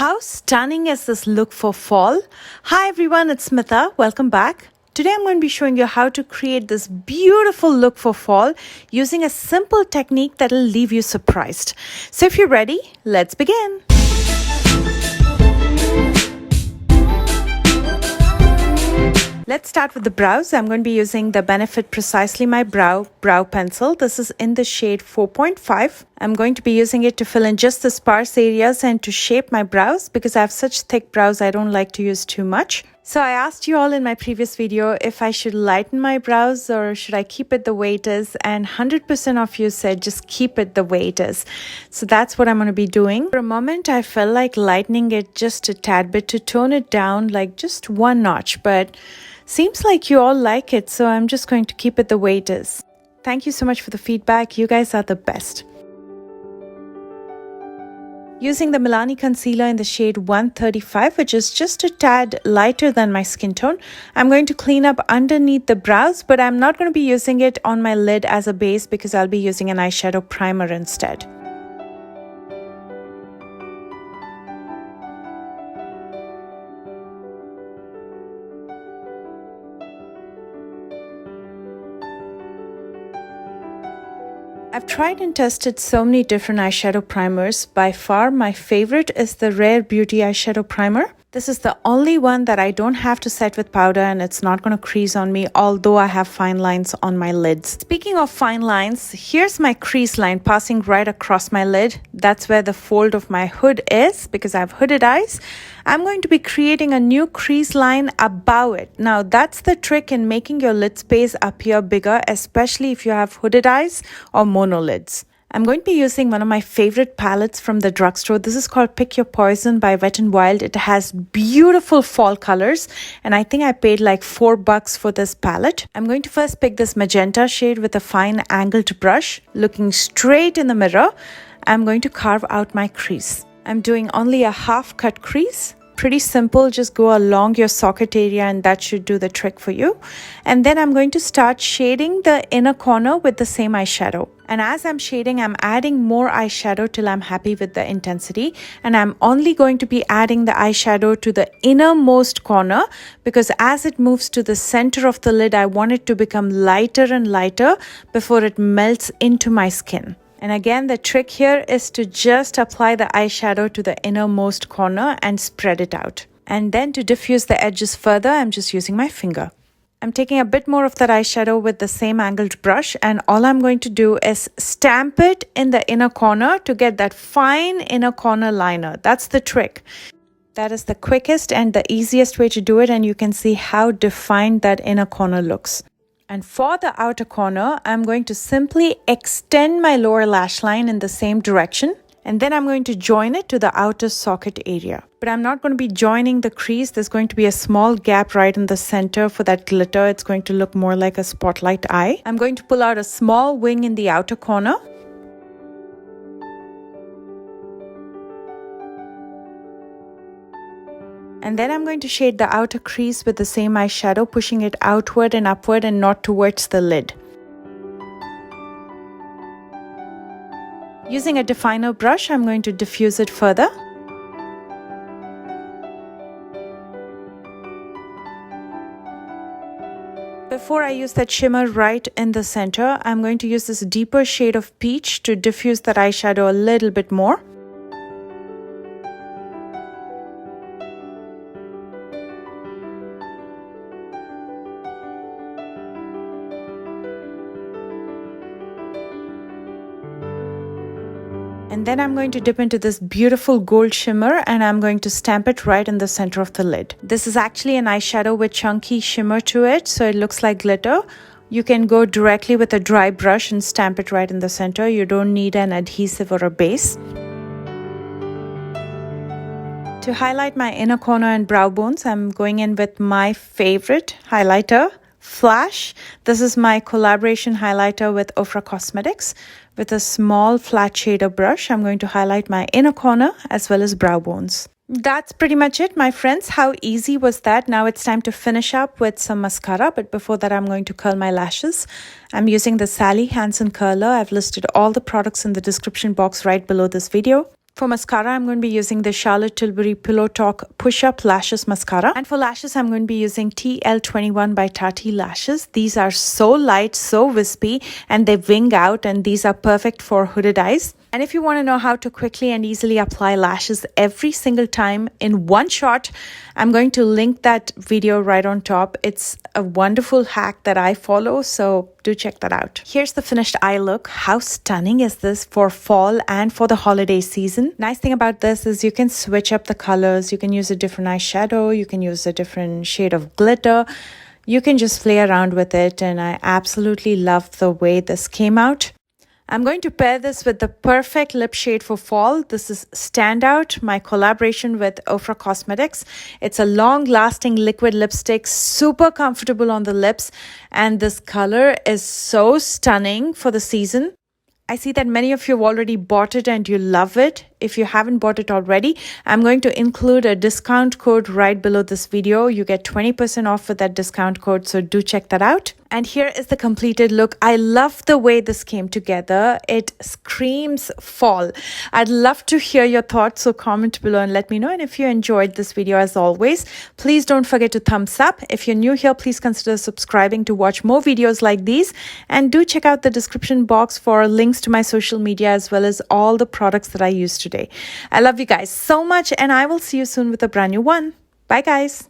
How stunning is this look for fall? Hi everyone, it's Smitha. Welcome back. Today I'm going to be showing you how to create this beautiful look for fall using a simple technique that will leave you surprised. So if you're ready, let's begin. Let's start with the brows. I'm going to be using the Benefit Precisely My Brow pencil. This is in the shade 4.5. I'm going to be using it to fill in just the sparse areas and to shape my brows because I have such thick brows I don't like to use too much. So I asked you all in my previous video if I should lighten my brows or should I keep it the way it is, and 100% of you said just keep it the way it is. So that's what I'm going to be doing. For a moment I felt like lightening it just a tad bit to tone it down like just one notch, but seems like you all like it, so I'm just going to keep it the way it is. Thank you so much for the feedback. You guys are the best. Using the Milani concealer in the shade 135, which is just a tad lighter than my skin tone, I'm going to clean up underneath the brows, but I'm not going to be using it on my lid as a base because I'll be using an eyeshadow primer instead. I've tried and tested so many different eyeshadow primers. By far, my favorite is the Rare Beauty Eyeshadow Primer. This is the only one that I don't have to set with powder and it's not going to crease on me, although I have fine lines on my lids. Speaking of fine lines, here's my crease line passing right across my lid. That's where the fold of my hood is because I have hooded eyes. I'm going to be creating a new crease line above it. Now that's the trick in making your lid space appear bigger, especially if you have hooded eyes or mono lids. I'm going to be using one of my favorite palettes from the drugstore. This is called Pick Your Poison by Wet n Wild. It has beautiful fall colors and I think I paid like $4 for this palette. I'm going to first pick this magenta shade with a fine angled brush. Looking straight in the mirror, I'm going to carve out my crease. I'm doing only a half cut crease. Pretty simple, just go along your socket area and that should do the trick for you. And then I'm going to start shading the inner corner with the same eyeshadow. And as I'm shading, I'm adding more eyeshadow till I'm happy with the intensity. And I'm only going to be adding the eyeshadow to the innermost corner because as it moves to the center of the lid, I want it to become lighter and lighter before it melts into my skin. And again, the trick here is to just apply the eyeshadow to the innermost corner and spread it out. And then to diffuse the edges further, I'm just using my finger. I'm taking a bit more of that eyeshadow with the same angled brush, and all I'm going to do is stamp it in the inner corner to get that fine inner corner liner. That's the trick. That is the quickest and the easiest way to do it, and you can see how defined that inner corner looks. And for the outer corner, I'm going to simply extend my lower lash line in the same direction. And then I'm going to join it to the outer socket area. But I'm not going to be joining the crease. There's going to be a small gap right in the center for that glitter. It's going to look more like a spotlight eye. I'm going to pull out a small wing in the outer corner. And then I'm going to shade the outer crease with the same eyeshadow, pushing it outward and upward and not towards the lid. Using a definer brush, I'm going to diffuse it further. Before I use that shimmer right in the center, I'm going to use this deeper shade of peach to diffuse that eyeshadow a little bit more. And then I'm going to dip into this beautiful gold shimmer and I'm going to stamp it right in the center of the lid. This is actually an eyeshadow with chunky shimmer to it, so it looks like glitter. You can go directly with a dry brush and stamp it right in the center. You don't need an adhesive or a base. To highlight my inner corner and brow bones, I'm going in with my favorite highlighter, Flash. This is my collaboration highlighter with Ofra Cosmetics. With a small flat shader brush, I'm going to highlight my inner corner as well as brow bones. That's pretty much it, my friends. How easy was that? Now it's time to finish up with some mascara, but before that I'm going to curl my lashes. I'm using the Sally Hansen curler. I've listed all the products in the description box right below this video. For mascara, I'm going to be using the Charlotte Tilbury Pillow Talk Push Up Lashes Mascara. And for lashes, I'm going to be using TL21 by Tati Lashes. These are so light, so wispy, and they wing out, and these are perfect for hooded eyes. And if you want to know how to quickly and easily apply lashes every single time in one shot, I'm going to link that video right on top. It's a wonderful hack that I follow, so do check that out. Here's the finished eye look. How stunning is this for fall and for the holiday season? Nice thing about this is you can switch up the colors. You can use a different eyeshadow. You can use a different shade of glitter. You can just play around with it, and I absolutely love the way this came out. I'm going to pair this with the perfect lip shade for fall. This is Standout, my collaboration with Ofra Cosmetics. It's a long-lasting liquid lipstick, super comfortable on the lips, and this color is so stunning for the season. I see that many of you have already bought it and you love it. If you haven't bought it already, I'm going to include a discount code right below this video. You get 20% off with that discount code, so do check that out. And here is the completed look. I love the way this came together. It screams fall. I'd love to hear your thoughts, so comment below and let me know. And if you enjoyed this video, as always, please don't forget to thumbs up. If you're new here, please consider subscribing to watch more videos like these. And do check out the description box for links to my social media as well as all the products that I use today. I love you guys so much, and I will see you soon with a brand new one. Bye guys.